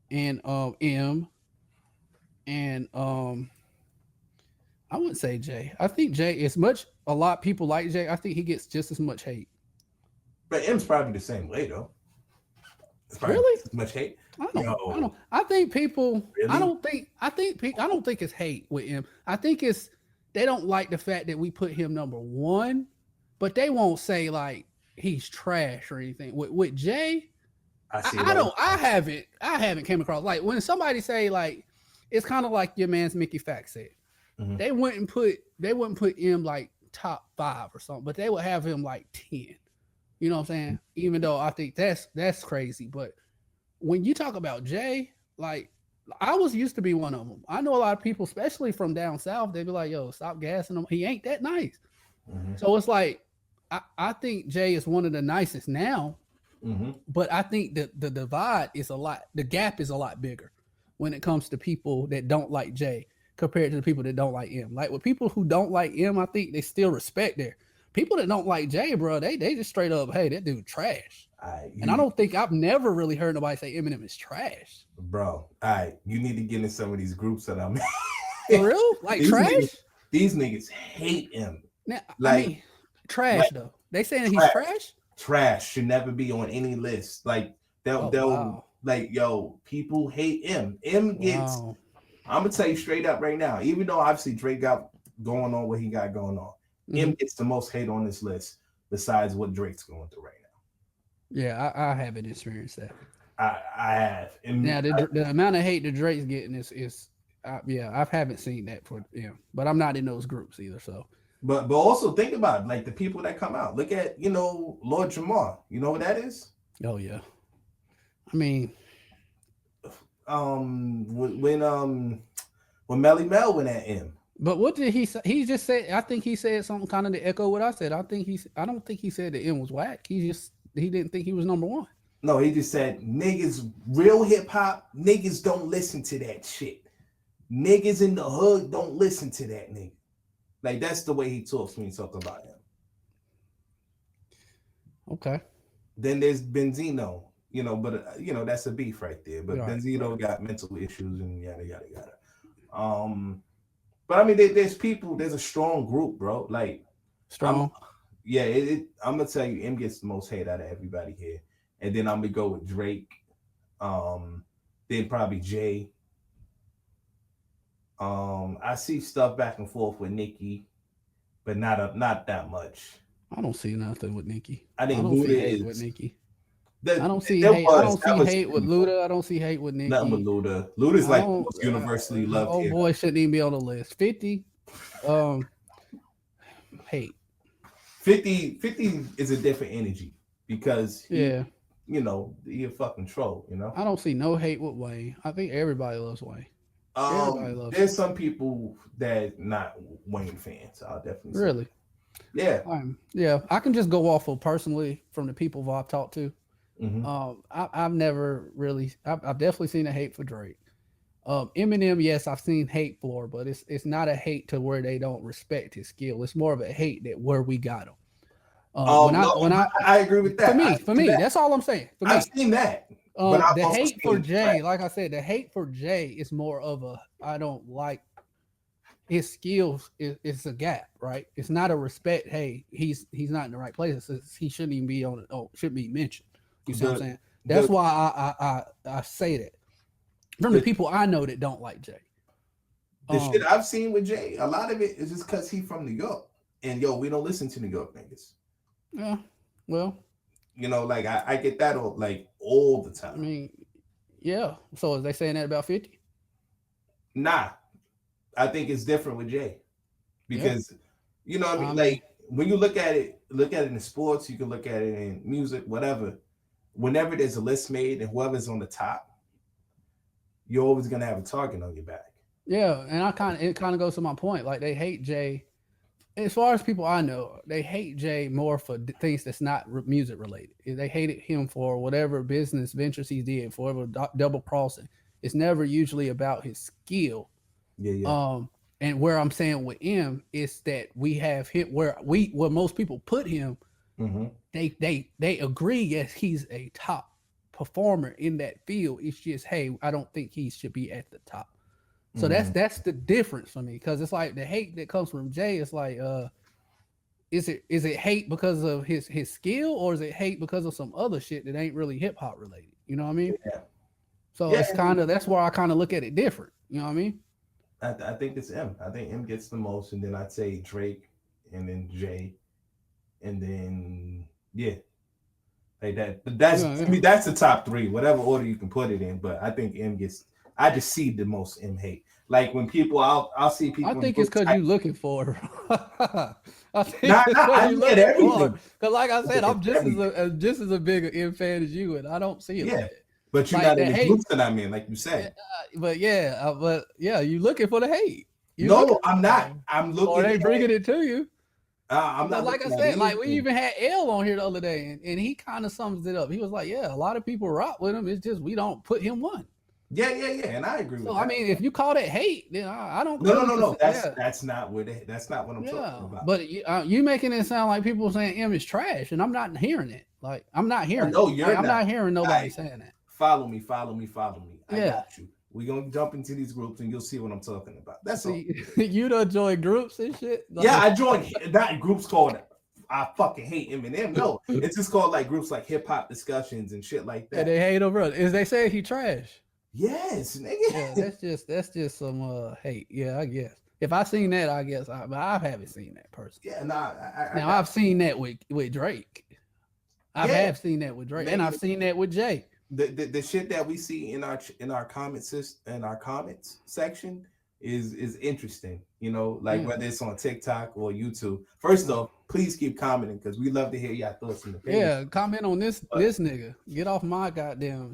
and M, and I wouldn't say Jay. I think Jay, as much a lot of people like Jay, I think he gets just as much hate. But M's probably the same way though. Really? As much hate? I don't. I think people. Really? I don't think it's hate with M. I think it's they don't like the fact that we put him number one, but they won't say like he's trash or anything. With Jay, I haven't came across like when somebody say like it's kind of like your man's Mickey Fax said. They wouldn't put him like top 5 or something, but they would have him like 10. You know what I'm saying? Even though I think that's crazy, but when you talk about Jay, like I was used to be one of them. I know a lot of people, especially from down south, they be like, "Yo, stop gassing him. He ain't that nice." So it's like I think Jay is one of the nicest now, but I think that the divide is the gap is a lot bigger when it comes to people that don't like Jay compared to the people that don't like M. Like with people who don't like M, I think they still respect there. People that don't like Jay, bro, they just straight up, hey, that dude trash. And I don't think I've never really heard nobody say Eminem is trash. Bro, all right, you need to get in some of these groups that I'm in. For real? Like trash? These niggas hate him. Now, like, I mean, trash like, though. They saying he's trash? Trash should never be on any list. Like they'll like, yo, people hate M. M gets I'm gonna tell you straight up right now, even though obviously Drake got going on what he got going on, M gets the most hate on this list besides what Drake's going through right now. Yeah, I haven't experienced that. I have. And now the amount of hate that Drake's getting is I haven't seen that for him, but I'm not in those groups either. So, but also think about it, like the people that come out. Look at Lord Jamar. You know what that is? Oh yeah. I mean, when Melly Mel went at him. But what did he say? He just said. I think he said something kind of to echo what I said. I don't think he said that M was whack. He didn't think he was number one. No, he just said niggas, real hip hop niggas don't listen to that shit. Niggas in the hood don't listen to that nigga. Like that's the way he talks when he talks about him. Okay. Then there's Benzino, but that's a beef right there. But right, Benzino got mental issues and yada yada yada. But I mean, there's a strong group, bro. Like strong. I'm gonna tell you, M gets the most hate out of everybody here, and then I'm gonna go with Drake. Then probably Jay. I see stuff back and forth with Nicki, but not that much. I don't see nothing with Nicki. I think Luda see hate with Nicki. I don't see hate. I don't see hate with Luda. I don't see hate with Nicki. Nothing with Luda. Luda's like most universally loved. Oh boy, shouldn't even be on the list. 50. Hate. 50 is a different energy because you're a fucking troll. I don't see no hate with Wayne. I think everybody loves Wayne. There's some people that not Wayne fans. I'll definitely say. Really. Yeah. Yeah, I can just go off of personally from the people who I've talked to. Mm-hmm. I've never really, I've definitely seen a hate for Drake. Eminem, yes, I've seen hate for, but it's not a hate to where they don't respect his skill. It's more of a hate that where we got him. I agree with that. For me, that's all I'm saying. For me, I've seen that. But I've the hate for Jay, Drake. like I said, the hate for Jay is more of a I don't like his skills. It's a gap, right? It's not a respect. Hey, he's not in the right place. He shouldn't even be on. Shouldn't be mentioned. You see what I'm saying? That's why I say that. From the people I know that don't like Jay. The shit I've seen with Jay, a lot of it is just because he's from New York. And we don't listen to New York niggas. Yeah, well. Like I get that all the time. I mean, yeah. So is they saying that about 50? Nah. I think it's different with Jay. Because, what I mean? Like, when you look at it in sports, you can look at it in music, whatever. Whenever there's a list made and whoever's on the top, you're always gonna have a target on your back. Yeah, and it kind of goes to my point. Like, they hate Jay. As far as people I know, they hate Jay more for things that's not music related. They hated him for whatever business ventures he did, for whatever double crossing. It's never usually about his skill. Yeah. And where I'm saying with him is that we have him where most people put him. Mm-hmm. They agree, yes, he's a top performer in that field. It's just, hey, I don't think he should be at the top. So that's the difference for me, because it's like the hate that comes from Jay is like, is it hate because of his skill, or is it hate because of some other shit that ain't really hip hop related? You know what I mean? Yeah. So it's that's where I kind of look at it different. You know what I mean? I think it's M. I think M gets the most, and then I'd say Drake, and then Jay, and then like that. That's I mean, that's the top three, whatever order you can put it in. But I think M gets. I just see the most M hate. Like when people, I'll see people. I think it's because you're looking for it. I think I get everything. Because, like I said, I'm just as a big M fan as you, and I don't see it. Yeah, but you're not in the groups that I'm in, like you said. But you looking for the hate. No, I'm not. I'm looking. Or they bringing it to you. I'm not. Like I said, like we even had L on here the other day, and he kind of sums it up. He was like, "Yeah, a lot of people rock with him. It's just we don't put him one." Yeah, and I agree with that. I mean, if you call that hate, then I don't. No. That's not what I'm talking about. But you making it sound like people saying M is trash, and I'm not hearing it. Like I'm not hearing. No, you're not. I'm not hearing nobody saying that. Follow me. I got you. We're gonna jump into these groups, and you'll see what I'm talking about. That's all. You don't join groups and shit. Like, yeah, I joined not groups called I fucking hate Eminem. No, it's just called like groups like hip hop discussions and shit like that. And they hate over. Is they say he trash? Yes, nigga. Yeah, that's just some hate. Yeah, I guess. If I seen that, I guess I haven't seen that person. Yeah, nah. I've seen that with Drake. I have seen that with Drake, and I've seen that with Jay. The shit that we see in our comments section is interesting. Like whether it's on TikTok or YouTube. First off, please keep commenting because we love to hear your thoughts and opinions. Yeah, comment on this nigga. Get off my goddamn.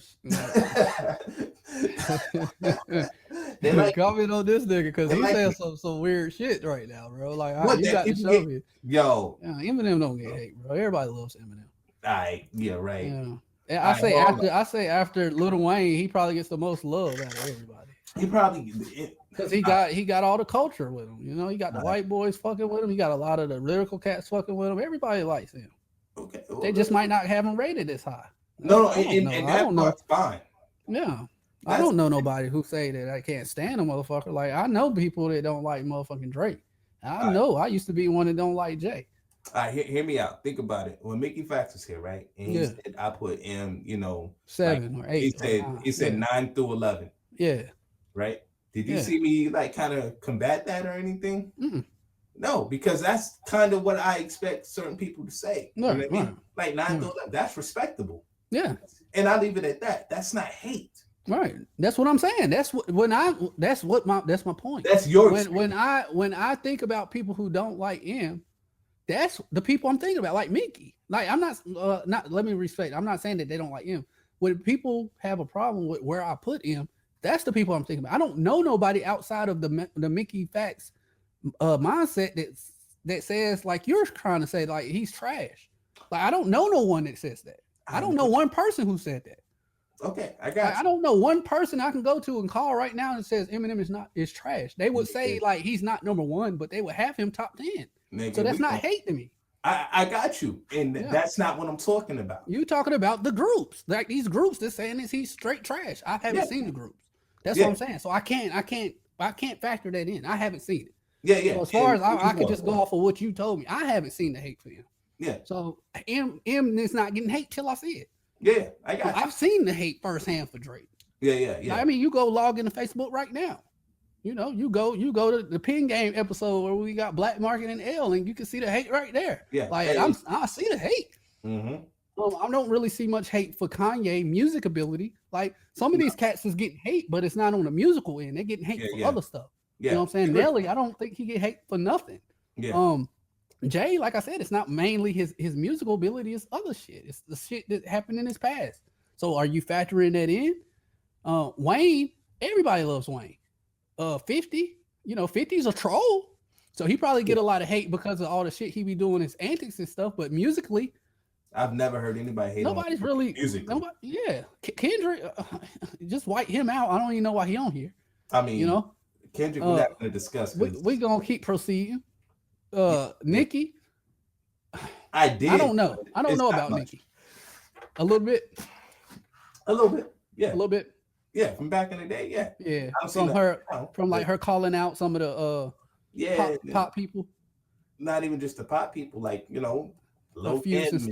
Comment on this nigga because he's saying some weird shit right now, bro. Like you got to show me. Yo, Eminem don't get hate, bro. Everybody loves Eminem. Yeah, right. Yeah. I say after Lil Wayne, he probably gets the most love out of everybody. He probably because he got all the culture with him. He got the white boys fucking with him. He got a lot of the lyrical cats fucking with him. Everybody likes him. Okay, they just might not have him rated this high. No, and that part's fine. Yeah, I don't know nobody who say that I can't stand a motherfucker. Like I know people that don't like motherfucking Drake. I know I used to be one that don't like Jay. All right, hear me out. Think about it. When Mickey Facts was here, right? And he said I put M, 7 or 8. He said 9 through 11. Yeah. Right? Did you see me like kind of combat that or anything? Mm-mm. No, because that's kind of what I expect certain people to say. Right, you know what I mean? Like 9 through 11. That's respectable. Yeah. And I leave it at that. That's not hate. Right. That's what I'm saying. That's my point. That's your when I think about people who don't like M, that's the people I'm thinking about, like Mickey. Like I'm not let me respect. I'm not saying that they don't like him. When people have a problem with where I put him, that's the people I'm thinking about. I don't know nobody outside of the Mickey Facts mindset that that says like you're trying to say like he's trash. Like I don't know no one that says that. I don't know one person who said that. Okay, I got you. I don't know one person I can go to and call right now and says Eminem is trash. They would say like he's not number one, but they would have him top 10. Nigga, so that's not hate to me. I got you, and that's not what I'm talking about. You talking about the groups, like these groups that saying he's straight trash. I haven't seen the groups. That's what I'm saying. So I can't factor that in. I haven't seen it. Yeah. So as far as I can just go off of what you told me, I haven't seen the hate for him. Yeah. So M is not getting hate till I see it. Yeah, I got you. I've seen the hate firsthand for Drake. Yeah. I mean, you go log into Facebook right now. You know, you go to the Pin Game episode where we got Black Market and L, and you can see the hate right there. Yeah, like I see the hate. Mm-hmm. I don't really see much hate for Kanye music ability. Like some of these cats is getting hate, but it's not on the musical end. They're getting hate for other stuff. Yeah. You know what I'm saying? Nelly, I don't think he get hate for nothing. Yeah. Jay, like I said, it's not mainly his musical ability, it's other shit. It's the shit that happened in his past. So are you factoring that in? Wayne, everybody loves Wayne. 50, 50's a troll. So he probably get a lot of hate because of all the shit he be doing, his antics and stuff. But musically, I've never heard anybody hate. Nobody's really music. Kendrick, just wipe him out. I don't even know why he on here. I mean, Kendrick, we're not going to discuss. We gonna keep proceeding. Nicki, I don't know. I don't know about Nicki. A little bit. Yeah. A little bit. Yeah, from back in the day. Yeah. From like her calling out some of the pop people. Not even just the pop people, like Logan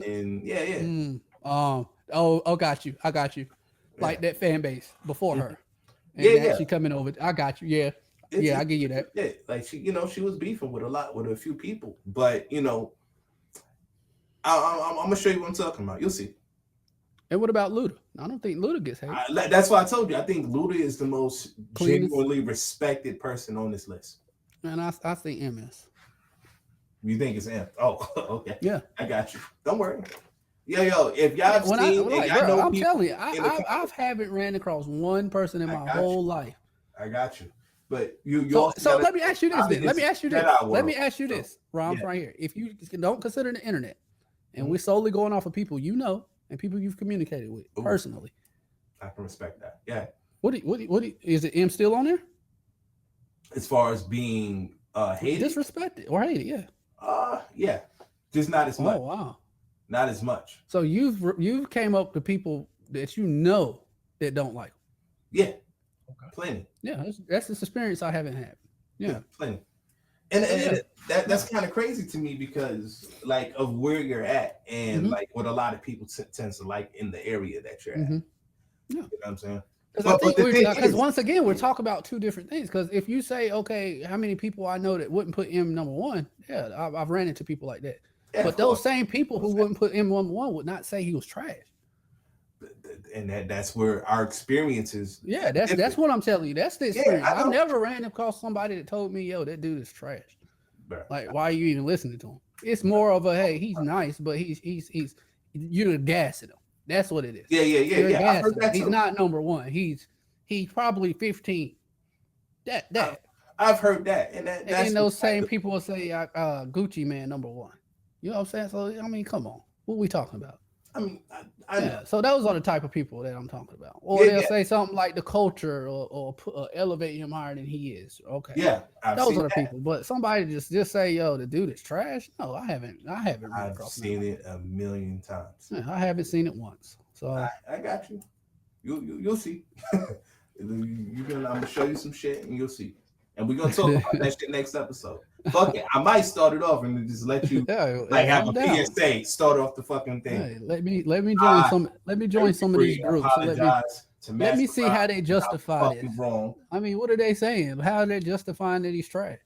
and got you. I got you. Like that fan base before her. And she coming over. I got you. Yeah. I give you that. Yeah, like she was beefing with a few people, but I'm gonna show you what I'm talking about. You'll see. And what about Luda? I don't think Luda gets hate. That's why I told you. I think Luda is the most genuinely respected person on this list. And I think MS. You think it's M? Oh, okay. Yeah, I got you. Don't worry. Yo, if y'all have seen, I'm telling you, I haven't ran across one person in my whole life. I got you. But so let me ask you this then. Let me ask you this, Rhymes, right here. If you don't consider the internet, and we're solely going off of people and people you've communicated with personally, I can respect that. Yeah. What is it? M still on there? As far as being hated, disrespected or hated, yeah. Yeah, just not as much. Oh wow, not as much. So you've came up to people that that don't like them. Yeah, okay. Plenty. Yeah, that's this experience I haven't had. Yeah, plenty. And that's kind of crazy to me because like of where you're at and like what a lot of people tends to like in the area that you're at. Yeah, you know what I'm saying. Because once again, we're talking about two different things. Because if you say, okay, how many people I know that wouldn't put M number one? Yeah, I've ran into people like that. Yeah, but those same people who wouldn't put M number one would not say he was trash. And that's where our experiences. Yeah, that's what I'm telling you. That's the experience. I've never ran across somebody that told me, yo, that dude is trash. Bro. Like, why are you even listening to him? It's more of a, hey, he's nice, but he's you're gassing him. That's what it is. Yeah. I heard that he's not number one. He's probably 15. That I've heard that, and that's those same people will say Gucci Man number one. You know what I'm saying? So I mean, come on, what are we talking about? I mean, so those are the type of people that I'm talking about. Or they'll say something like the culture or elevate him higher than he is. Okay. Yeah. Those are the people. But somebody just say, yo, the dude is trash. No, I haven't. I've seen it a million times. Yeah, I haven't seen it once. So I got you. You'll see. I'm gonna show you some shit and you'll see. And we're gonna talk about that shit next episode. Fuck it. I might start it off and just let you have a PSA start off the fucking thing. Hey, let me join some of these groups. Let me see how they justify it. Wrong. I mean, what are they saying? How are they justifying that he's trash?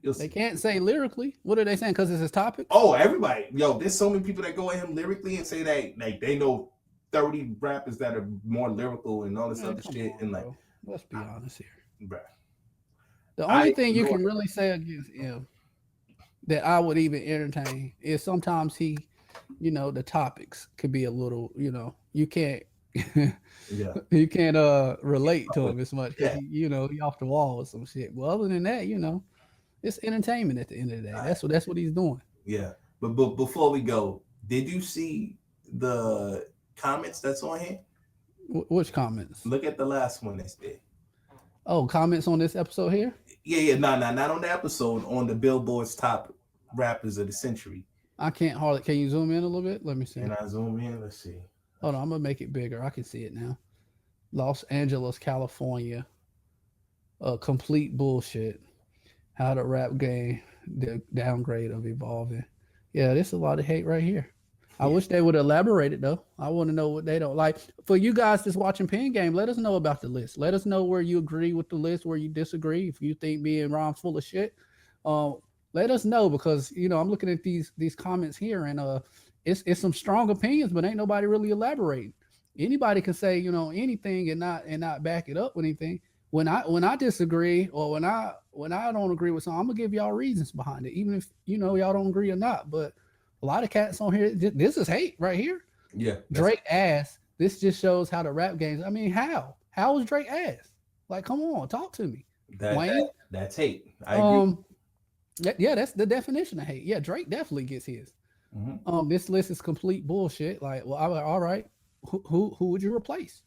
They can't say lyrically. What are they saying? Because it's his topic? Oh, everybody. Yo, there's so many people that go at him lyrically and say that like they know 30 rappers that are more lyrical and all this other shit. And like, let's be honest here. Bro. The only thing you can really say against him that I would even entertain is sometimes he, the topics could be a little, you can't, you can't relate to him as much because he off the wall with some shit. Well, other than that, It's entertainment at the end of the day. That's what he's doing. Yeah, but before we go, did you see the comments that's on here? Which comments? Look at the last one that's there. Oh, comments on this episode here? Yeah, not on the episode. On the Billboard's top rappers of the century. I can't hardly. Can you zoom in a little bit? Let me see. Can I zoom in? Let's see. Hold on, I'm gonna make it bigger. I can see it now. Los Angeles, California. Complete bullshit. How the rap game, the downgrade of evolving. Yeah, there's a lot of hate right here. I wish they would elaborate it though. I want to know what they don't like. For you guys just watching Pen Game, let us know about the list. Let us know where you agree with the list, where you disagree. If you think me and Rom's full of shit, let us know, because I'm looking at these comments here, and it's some strong opinions, but ain't nobody really elaborating. Anybody can say anything and not back it up with anything. When I disagree, or when I don't agree with something, I'm gonna give y'all reasons behind it, even if y'all don't agree or not. But a lot of cats on here, this is hate right here. Yeah, Drake ass. This just shows how the rap games. I mean, how is Drake ass? Like, come on, talk to me. That's hate. I agree. Yeah, that's the definition of hate. Yeah, Drake definitely gets his. Mm-hmm. This list is complete bullshit. Like, well, all right, who would you replace?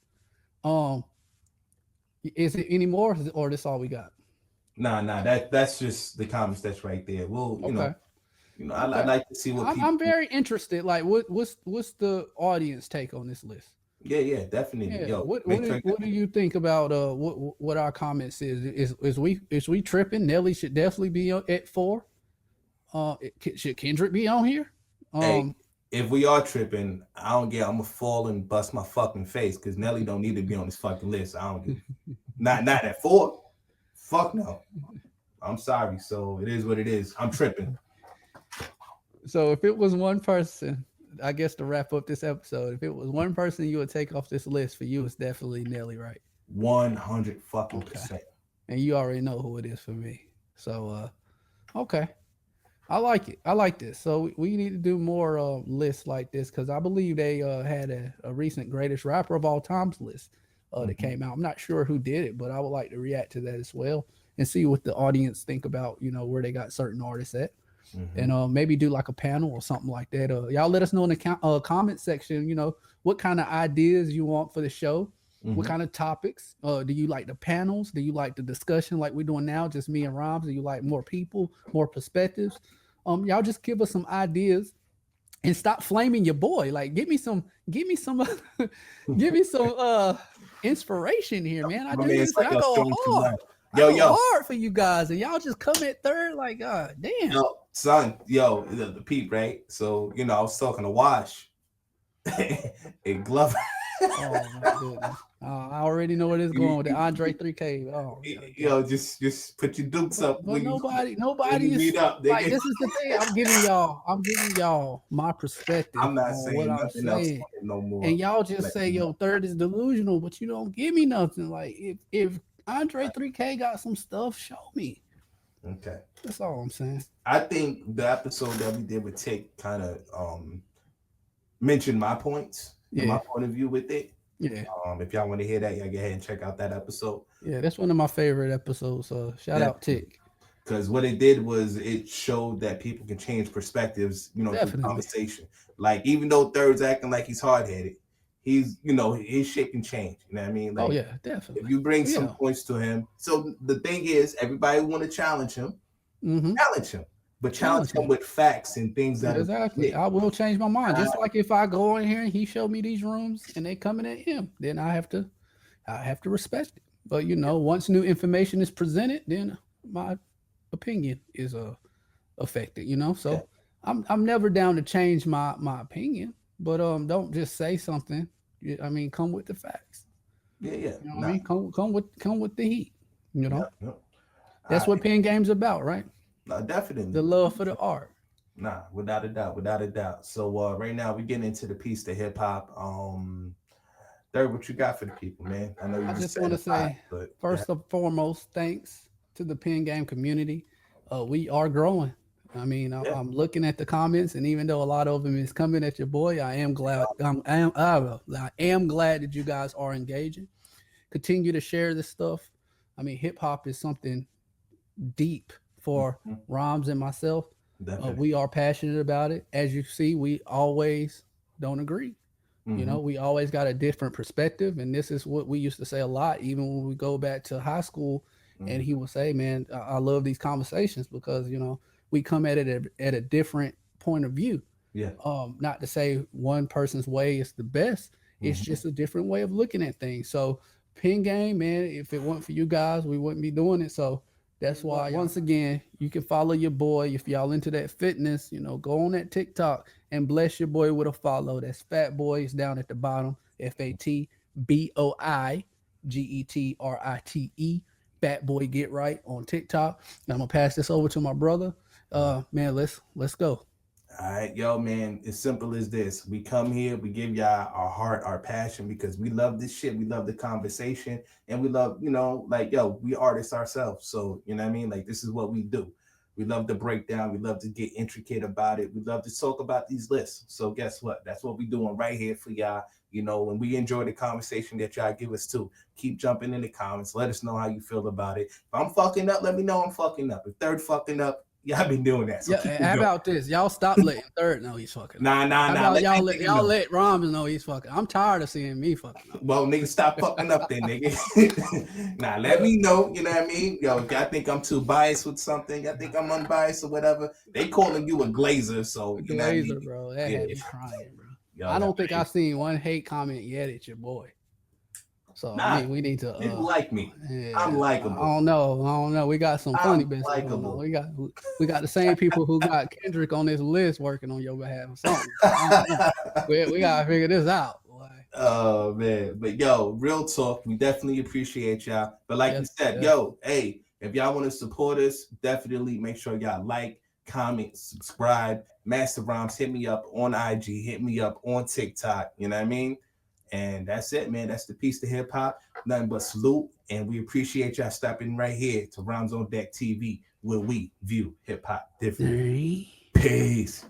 Is it any more, or this all we got? Nah, that's just the comments that's right there. Well, I'd like to see what I'm very interested. Like, what's the audience take on this list? Yeah, definitely. Yeah. Yo, what do you think about what our comments is we tripping? Nelly should definitely be at 4. Should Kendrick be on here? Hey, if we are tripping, I'm gonna fall and bust my fucking face, because Nelly don't need to be on this fucking list. I don't do not at 4. Fuck no. I'm sorry. So it is what it is. I'm tripping. So if it was one person, I guess to wrap up this episode, if it was one person you would take off this list, for you, it's definitely Nelly, right? 100 fucking percent. And you already know who it is for me. So, okay. I like it. I like this. So we need to do more lists like this, because I believe they had a recent greatest rapper of all times list that came out. I'm not sure who did it, but I would like to react to that as well and see what the audience think about, where they got certain artists at. And maybe do like a panel or something like that. Y'all let us know in the comment section, what kind of ideas you want for the show. What kind of topics? Do you like the panels? Do you like the discussion like we're doing now, just me and Rhymez? Do you like more people, more perspectives? Y'all just give us some ideas and stop flaming your boy. Like, give me some inspiration here, man. I do this. I go hard. Hard for you guys, and y'all just come at third. Like, God damn. Yo, son, the peep, right? So I was talking to Wash and Glover. Oh my goodness! I already know where this is going with the Andre 3K. Oh, just put your dukes up. But nobody is up. Like, this is the thing. I'm giving y'all my perspective. I'm not saying nothing else no more. And y'all just say third is delusional, but you don't give me nothing. Like, if Andre 3K got some stuff, show me. Okay, that's all I'm saying. I think the episode that we did with Tick kind of mentioned my points. My point of view with it. Yeah. If y'all want to hear that, y'all go ahead and check out that episode. Yeah, that's one of my favorite episodes. Shout out Tick. Because what it did was it showed that people can change perspectives, through conversation. Like, even though Third's acting like he's hard-headed, he's, his shit can change. You know what I mean? Like, oh yeah, definitely. If you bring some points to him. So the thing is, everybody want to challenge him. Challenge him. But challenge him with facts and things that exactly. I will change my mind. Just like if I go in here and he showed me these rooms and they coming at him, then I have to respect it. But once new information is presented, then my opinion is affected. So I'm never down to change my opinion. But don't just say something. I mean, come with the facts. Yeah. You know what I mean? Come with the heat. That's what Pen Game's about, right? No, definitely. The love for the art. Nah, without a doubt. So right now we're getting into the piece to hip hop. Third, what you got for the people, man? I know I just want to say, first and foremost, thanks to the Pen Game community. We are growing. I mean, I'm looking at the comments, and even though a lot of them is coming at your boy, I am glad. I am glad that you guys are engaging. Continue to share this stuff. I mean, hip hop is something deep for Rhymez and myself. We are passionate about it. As you see, we always don't agree. You know, we always got a different perspective, and this is what we used to say a lot, even when we go back to high school. And he would say, "Man, I love these conversations because we come at it at a different point of view. Yeah. Not to say one person's way is the best. It's just a different way of looking at things. So, Pin Game, man, if it weren't for you guys, we wouldn't be doing it. So that's why, once again, you can follow your boy if y'all into that fitness. Go on that TikTok and bless your boy with a follow. That's Fat Boy. It's down at the bottom. FATBOIGETRITE. Fat Boy Get Right on TikTok. And I'm gonna pass this over to my brother. Man, let's go. All right, yo, man, as simple as this. We come here, we give y'all our heart, our passion, because we love this shit. We love the conversation, and we love, we artists ourselves. So, you know what I mean? Like, this is what we do. We love to break down. We love to get intricate about it. We love to talk about these lists. So guess what? That's what we're doing right here for y'all. And we enjoy the conversation that y'all give us too. Keep jumping in the comments. Let us know how you feel about it. If I'm fucking up, let me know I'm fucking up. If Third fucking up, y'all been doing that. So how about this? Y'all stop letting Third know he's fucking. Nah. Y'all let Rhymez know he's fucking. I'm tired of seeing me fucking up. Well, nigga, stop fucking up then, nigga. Nah, let me know. You know what I mean? Yo, if y'all think I'm too biased with something, y'all think I'm unbiased or whatever, they calling you a glazer. So you know what I mean? Bro. That had me crying, bro. Yo, I don't think I've seen one hate comment yet at your boy. So we need to. People like me. Yeah, I'm likable. I don't know. We got some funny business. Likable. We got the same people who got Kendrick on this list working on your behalf or something. we gotta figure this out. Boy. Oh man, but yo, real talk. We definitely appreciate y'all. But like you said, yo, hey, if y'all want to support us, definitely make sure y'all like, comment, subscribe. Master Rhymez, hit me up on IG, hit me up on TikTok. You know what I mean? And that's it, man. That's the piece to hip hop. Nothing but salute. And we appreciate y'all stopping right here to Rhymez on Deck TV, where we view hip hop differently. Peace.